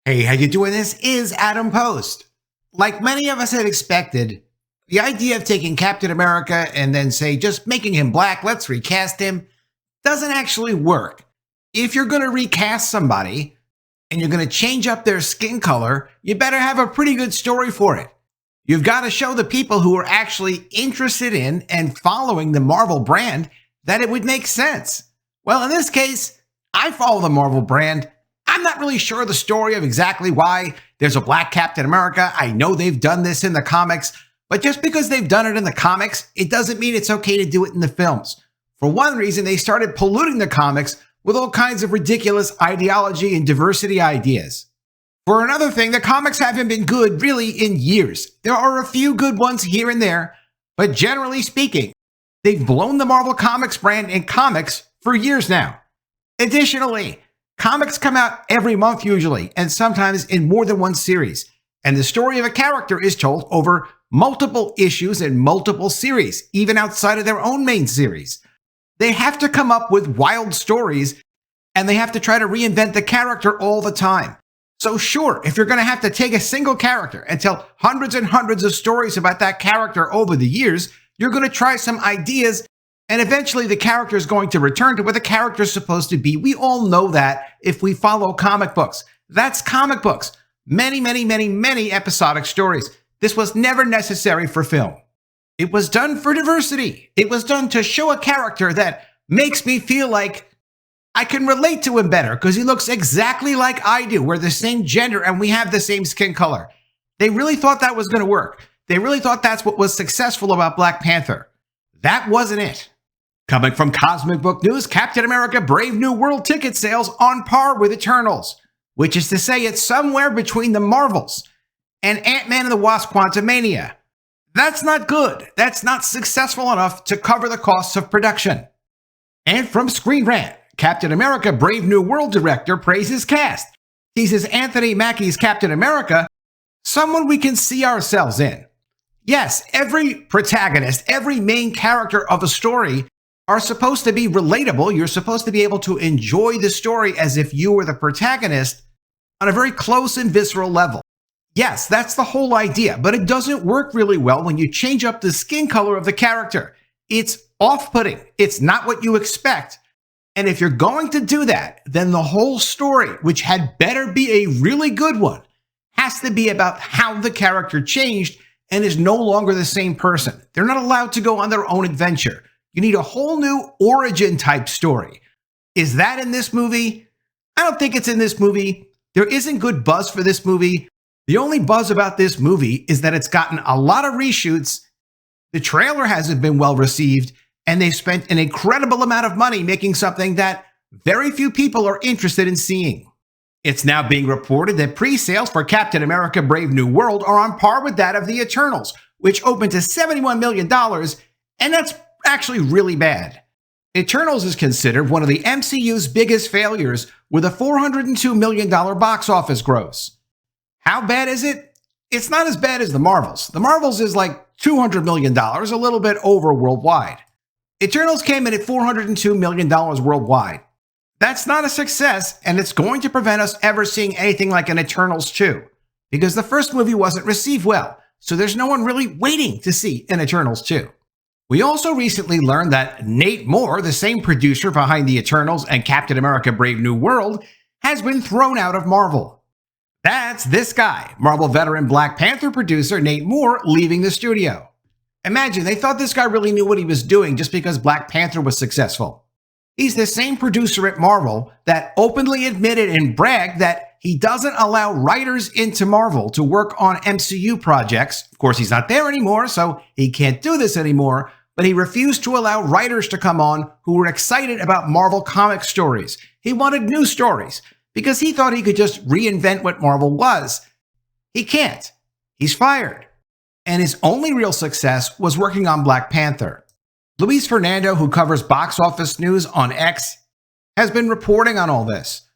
Hey, how you doing? This is Adam Post. Like many of us had expected, the idea of taking Captain America and then say just making him black, let's recast him, doesn't actually work. If you're going to recast somebody and you're going to change up their skin color, you better have a pretty good story for it. You've got to show the people who are actually interested in and following the Marvel brand that it would make sense. Well, in this case, I follow the Marvel brand. I'm not really sure the story of exactly why there's a black Captain America. I know they've done this in the comics, but just because they've done it in the comics, it doesn't mean it's okay to do it in the films. For one reason, they started polluting the comics with all kinds of ridiculous ideology and diversity ideas. For another thing, the comics haven't been good really in years. There are a few good ones here and there, but generally speaking, they've blown the Marvel Comics brand in comics for years now. Additionally, comics come out every month usually, and sometimes in more than one series. And the story of a character is told over multiple issues and multiple series, even outside of their own main series. They have to come up with wild stories, and they have to try to reinvent the character all the time. So sure, if you're going to have to take a single character and tell hundreds and hundreds of stories about that character over the years, you're going to try some ideas, and eventually the character is going to return to what the character is supposed to be. We all know that if we follow comic books. That's comic books. Many episodic stories. This was never necessary for film. It was done for diversity. It was done to show a character that makes me feel like I can relate to him better because he looks exactly like I do. We're the same gender and we have the same skin color. They really thought that was going to work. They really thought that's what was successful about Black Panther. That wasn't it. Coming from Cosmic Book News, Captain America Brave New World ticket sales on par with Eternals, which is to say it's somewhere between the Marvels and Ant-Man and the Wasp Quantumania. That's not good. That's not successful enough to cover the costs of production. And from Screen Rant, Captain America Brave New World director praises cast. He says Anthony Mackie's Captain America, someone we can see ourselves in. Yes, every protagonist, every main character of a story are supposed to be relatable. You're supposed to be able to enjoy the story as if you were the protagonist on a very close and visceral level. Yes, that's the whole idea, but it doesn't work really well when you change up the skin color of the character. It's off-putting. It's not what you expect. And if you're going to do that, then the whole story, which had better be a really good one, has to be about how the character changed and is no longer the same person. They're not allowed to go on their own adventure. You need a whole new origin type story. Is that in this movie? I don't think it's in this movie. There isn't good buzz for this movie. The only buzz about this movie is that it's gotten a lot of reshoots. The trailer hasn't been well received, and they've spent an incredible amount of money making something that very few people are interested in seeing. It's now being reported that pre-sales for Captain America Brave New World are on par with that of the Eternals, which opened to $71 million, and that's actually really bad. Eternals is considered one of the MCU's biggest failures with a $402 million box office gross. How bad is it? It's not as bad as the Marvels. The Marvels is like $200 million, a little bit over worldwide. Eternals came in at $402 million worldwide. That's not a success, and it's going to prevent us ever seeing anything like an Eternals 2, because the first movie wasn't received well, so there's no one really waiting to see an Eternals 2. We also recently learned that Nate Moore, the same producer behind the Eternals and Captain America Brave New World, has been thrown out of Marvel. That's this guy, Marvel veteran Black Panther producer Nate Moore, leaving the studio. Imagine, they thought this guy really knew what he was doing just because Black Panther was successful. He's the same producer at Marvel that openly admitted and bragged that he doesn't allow writers into Marvel to work on MCU projects. Of course, he's not there anymore, so he can't do this anymore, but he refused to allow writers to come on who were excited about Marvel comic stories. He wanted new stories because he thought he could just reinvent what Marvel was. He can't. He's fired. And his only real success was working on Black Panther. Luis Fernando, who covers box office news on X, has been reporting on all this.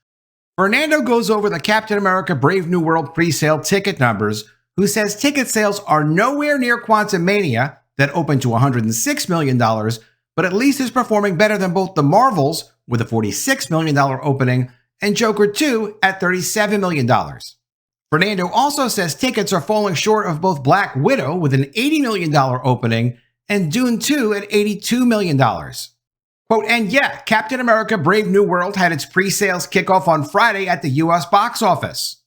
Fernando goes over the Captain America Brave New World pre-sale ticket numbers, who says ticket sales are nowhere near Quantumania, that opened to $106 million, but at least is performing better than both the Marvels, with a $46 million opening, and Joker 2 at $37 million. Fernando also says tickets are falling short of both Black Widow with an $80 million opening and Dune 2 at $82 million. Quote, and yeah, Captain America Brave New World had its pre-sales kickoff on Friday at the US box office.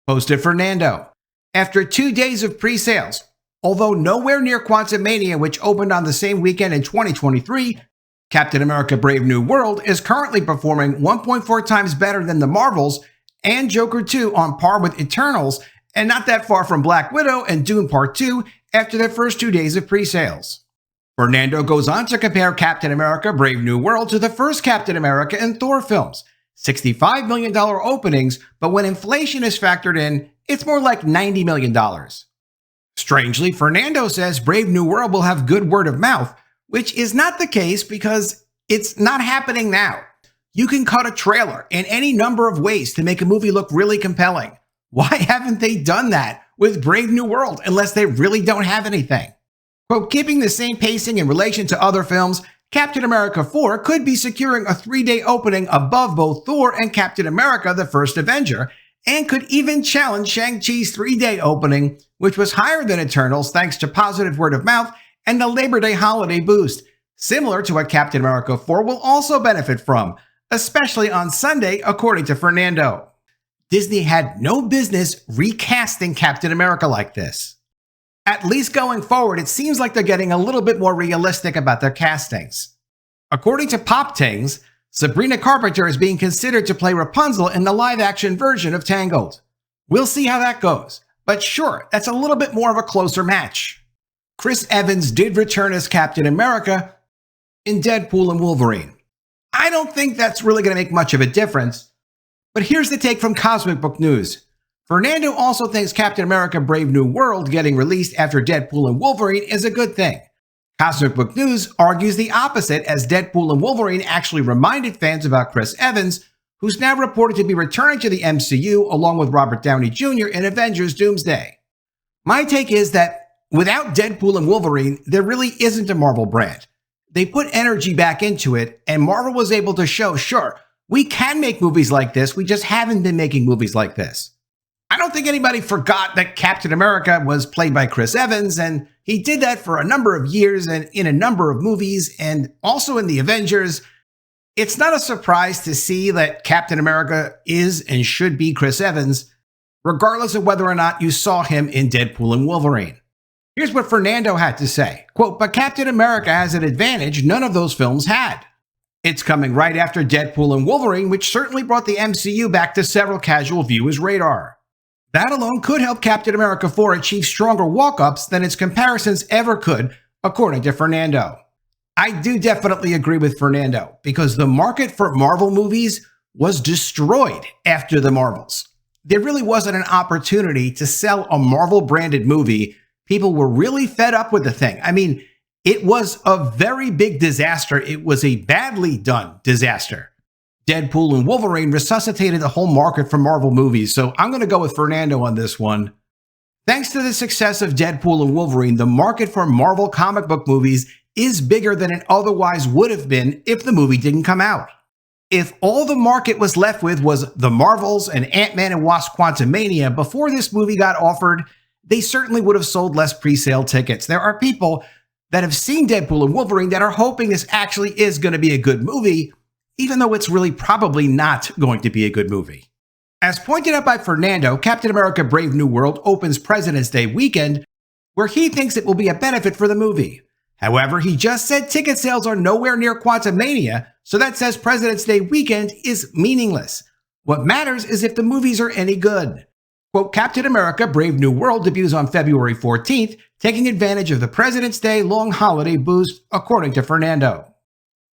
Posted Fernando. After 2 days of pre-sales, although nowhere near Quantumania, which opened on the same weekend in 2023, Captain America Brave New World is currently performing 1.4 times better than the Marvels and Joker 2 on par with Eternals, and not that far from Black Widow and Dune Part 2 after their first 2 days of pre-sales. Fernando goes on to compare Captain America Brave New World to the first Captain America and Thor films, $65 million openings, but when inflation is factored in, it's more like $90 million. Strangely, Fernando says Brave New World will have good word of mouth, which is not the case because it's not happening now. You can cut a trailer in any number of ways to make a movie look really compelling. Why haven't they done that with Brave New World unless they really don't have anything? Quote, keeping the same pacing in relation to other films, Captain America 4 could be securing a 3-day opening above both Thor and Captain America the First Avenger, and could even challenge Shang-Chi's 3-day opening, which was higher than Eternals thanks to positive word of mouth and the Labor Day holiday boost, similar to what Captain America 4 will also benefit from, especially on Sunday, according to Fernando. Disney had no business recasting Captain America like this. At least going forward, it seems like they're getting a little bit more realistic about their castings. According to Pop Tings, Sabrina Carpenter is being considered to play Rapunzel in the live-action version of Tangled. We'll see how that goes, but sure, that's a little bit more of a closer match. Chris Evans did return as Captain America in Deadpool and Wolverine. I don't think that's really going to make much of a difference, but here's the take from Cosmic Book News. Fernando also thinks Captain America Brave New World getting released after Deadpool and Wolverine is a good thing. Cosmic Book News argues the opposite, as Deadpool and Wolverine actually reminded fans about Chris Evans, who's now reported to be returning to the MCU along with Robert Downey Jr. in Avengers Doomsday. My take is that without Deadpool and Wolverine, there really isn't a Marvel brand. They put energy back into it, and Marvel was able to show, sure, we can make movies like this, we just haven't been making movies like this. I don't think anybody forgot that Captain America was played by Chris Evans, and he did that for a number of years and in a number of movies, and also in the Avengers. It's not a surprise to see that Captain America is and should be Chris Evans, regardless of whether or not you saw him in Deadpool and Wolverine. Here's what Fernando had to say, quote, but Captain America has an advantage none of those films had. It's coming right after Deadpool and Wolverine, which certainly brought the MCU back to several casual viewers' radar. That alone could help Captain America 4 achieve stronger walk-ups than its comparisons ever could, according to Fernando. I do definitely agree with Fernando, because the market for Marvel movies was destroyed after the Marvels. There really wasn't an opportunity to sell a Marvel-branded movie. People were really fed up with the thing. I mean, it was a very big disaster. It was a badly done disaster. Deadpool and Wolverine resuscitated the whole market for Marvel movies, so I'm going to go with Fernando on this one. Thanks to the success of Deadpool and Wolverine, the market for Marvel comic book movies is bigger than it otherwise would have been if the movie didn't come out. If all the market was left with was the Marvels and Ant-Man and Wasp Quantumania before this movie got offered, they certainly would have sold less pre-sale tickets. There are people that have seen Deadpool and Wolverine that are hoping this actually is going to be a good movie, even though it's really probably not going to be a good movie. As pointed out by Fernando, Captain America Brave New World opens President's Day weekend, where he thinks it will be a benefit for the movie. However, he just said ticket sales are nowhere near Quantumania, so that says President's Day weekend is meaningless. What matters is if the movies are any good. Quote, Captain America Brave New World debuts on February 14th, taking advantage of the President's Day long holiday boost, according to Fernando.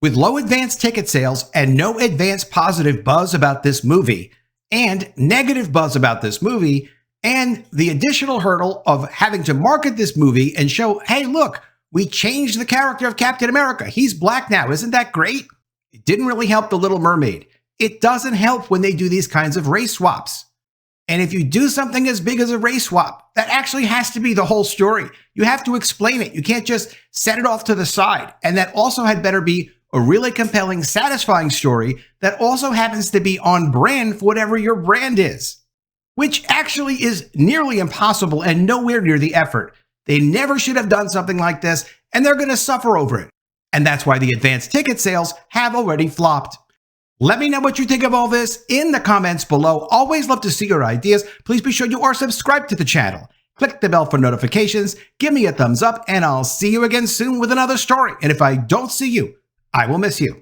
With low advance ticket sales and no advance positive buzz about this movie, and negative buzz about this movie, and the additional hurdle of having to market this movie and show, hey, look, we changed the character of Captain America. He's black now. Isn't that great? It didn't really help The Little Mermaid. It doesn't help when they do these kinds of race swaps. And if you do something as big as a race swap, that actually has to be the whole story. You have to explain it. You can't just set it off to the side. And that also had better be a really compelling, satisfying story that also happens to be on brand for whatever your brand is. Which actually is nearly impossible and nowhere near the effort. They never should have done something like this, and they're going to suffer over it. And that's why the advanced ticket sales have already flopped. Let me know what you think of all this in the comments below. Always love to see your ideas. Please be sure you are subscribed to the channel. Click the bell for notifications, give me a thumbs up, and I'll see you again soon with another story. And if I don't see you, I will miss you.